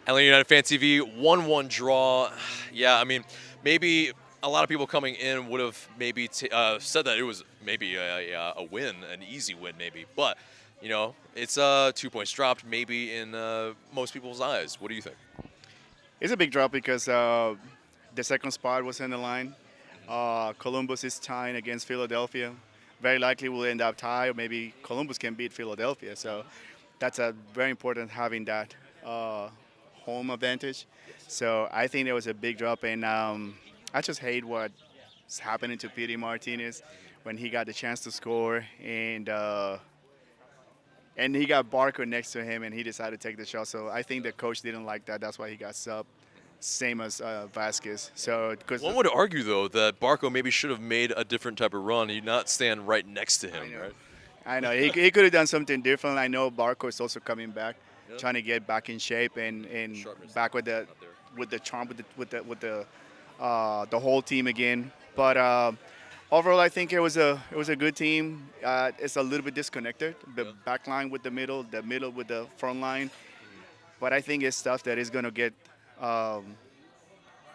Atlanta United Fan TV, 1-1 draw. Yeah, I mean, maybe a lot of people coming in would have maybe said that it was maybe a win, an easy win, maybe. But, it's 2 points dropped, maybe in most people's eyes. What do you think? It's a big drop because the second spot was in the line. Columbus is tying against Philadelphia. Very likely will end up tie, or maybe Columbus can beat Philadelphia. So that's a very important having that uh, home advantage. So I think there was a big drop, and I just hate what's happening to Pity Martinez when he got the chance to score, and he got Barker next to him, and he decided to take the shot. So I think the coach didn't like that. That's why he got sub, same as Vasquez. So because One would argue, though, that Barco maybe should have made a different type of run. He'd not stand right next to I him, know, right? I know he could have done something different. I know Barco is also coming back, Yep. trying to get back in shape and Sharpness back with the out there. with the charm with the whole team again. But overall, I think it was a good team. It's a little bit disconnected. The Yeah. back line with the middle with the front line. But I think it's stuff that is gonna get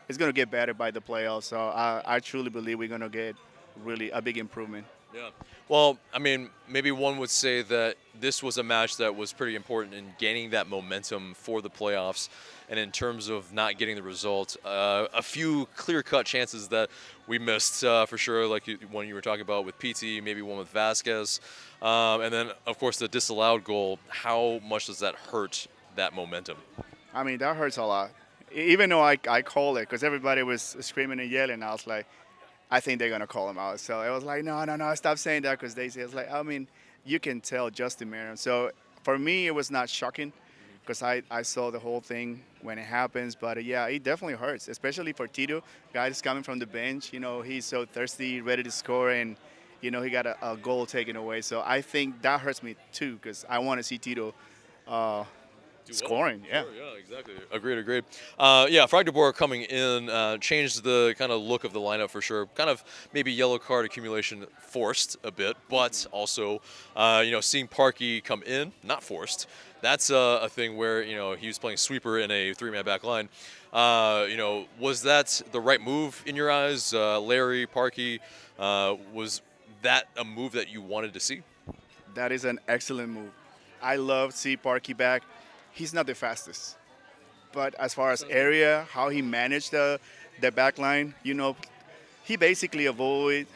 it's gonna get better by the playoffs. So I truly believe we're gonna get really a big improvement. Yeah. Well, I mean, maybe one would say that this was a match that was pretty important in gaining that momentum for the playoffs. And in terms of not getting the result, a few clear-cut chances that we missed for sure, like one you were talking about with PT, maybe one with Vasquez. And then, of course, the disallowed goal. How much does that hurt that momentum? I mean, that hurts a lot. Even though I called it, because everybody was screaming and yelling, I was like, I think they're gonna call him out. So it was like, no, no, no, stop saying that, because they say it's like, I mean, you can tell Justin Merriam. So for me, it was not shocking, because I saw the whole thing when it happens. But yeah, it definitely hurts, especially for Tito, guy that's coming from the bench. He's so thirsty, ready to score, and he got a goal taken away. So I think that hurts me too, because I want to see Tito uh, Do well. scoring. Yeah. Sure, yeah, exactly. Agreed. Yeah, Frank de Boer coming in changed the kind of look of the lineup for sure. Kind of maybe yellow card accumulation forced a bit, but also, seeing Parkey come in, not forced. That's a thing where, he was playing sweeper in a three-man back line. Was that the right move in your eyes? Larry, Parkey, was that a move that you wanted to see? That is an excellent move. I love see Parky back. He's not the fastest, but as far as area, how he managed the back line, he basically avoid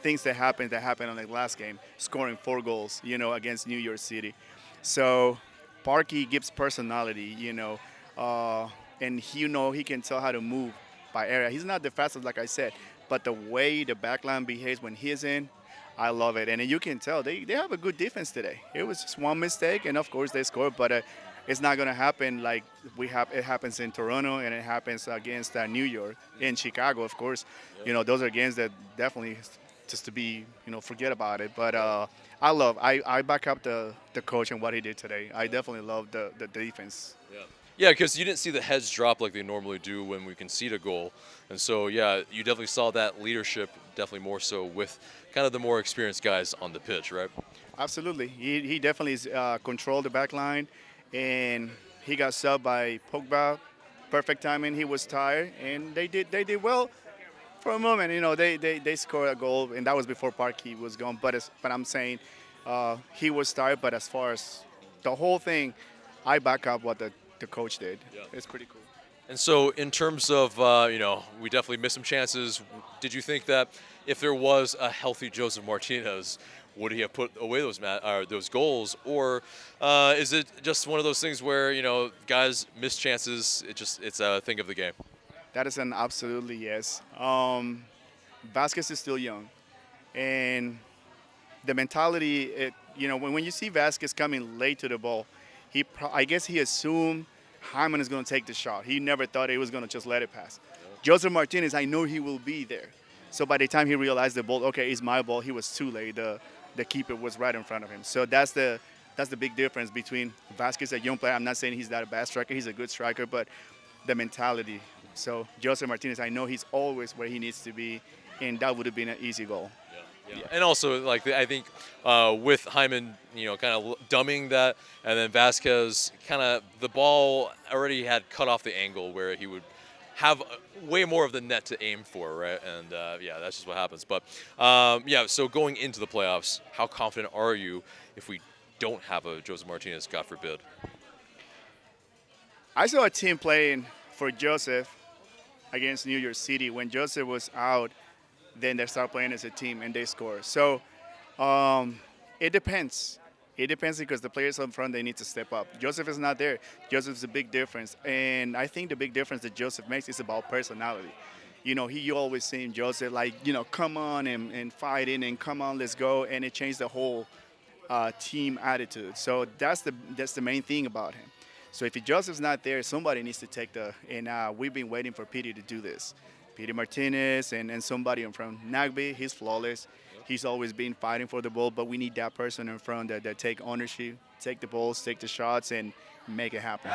things that happened on the last game, scoring 4 goals, against New York City. So Parky gives personality, and he can tell how to move by area. He's not the fastest, like I said, but the way the back line behaves when he's in, I love it. And you can tell they have a good defense today. It was just one mistake, and of course they scored, but it's not going to happen like it happens in Toronto, and it happens against New York, in Chicago, of course. Those are games that definitely just to be, forget about it. But I back up the coach and what he did today. I definitely love the defense. Yeah. Yeah, because you didn't see the heads drop like they normally do when we concede a goal. And so, yeah, you definitely saw that leadership, definitely more so with kind of the more experienced guys on the pitch, right? Absolutely. He definitely controlled the back line, and he got subbed by Pogba. Perfect timing. He was tired, and they did well for a moment. They scored a goal, and that was before Parkey was gone. But I'm saying he was tired. But as far as the whole thing, I back up what the coach did. Yeah. It's pretty cool. And so, in terms of, we definitely missed some chances. Did you think that if there was a healthy Joseph Martinez, would he have put away those goals? Or is it just one of those things where, guys miss chances, it's a thing of the game? That is an absolutely yes. Vasquez is still young, and the mentality, when you see Vasquez coming late to the ball, I guess he assumed Hyman is going to take the shot. He never thought he was going to just let it pass. Joseph Martinez, I know he will be there. So by the time he realized the ball, okay, it's my ball, he was too late. The keeper was right in front of him. So that's the big difference between Vasquez, a young player. I'm not saying he's not a bad striker. He's a good striker, but the mentality. So Joseph Martinez, I know he's always where he needs to be, and that would have been an easy goal. Yeah. And also, like I think with Hyman, kind of dumbing that, and then Vasquez, kind of the ball already had cut off the angle where he would have way more of the net to aim for, right? And yeah, that's just what happens. But yeah, so going into the playoffs, how confident are you if we don't have a Joseph Martinez, God forbid? I saw a team playing for Joseph against New York City. When Joseph was out, then they start playing as a team and they score. So it depends. It depends because the players up front, they need to step up. Joseph is not there. Joseph's a big difference. And I think the big difference that Joseph makes is about personality. You always seen Joseph like, come on and fight in and come on, let's go. And it changed the whole team attitude. So that's the main thing about him. So if Joseph's not there, somebody needs to take and we've been waiting for Petey to do this. Petey Martinez and somebody in front. Nagby, he's flawless. He's always been fighting for the ball, but we need that person in front that take ownership, take the balls, take the shots, and make it happen.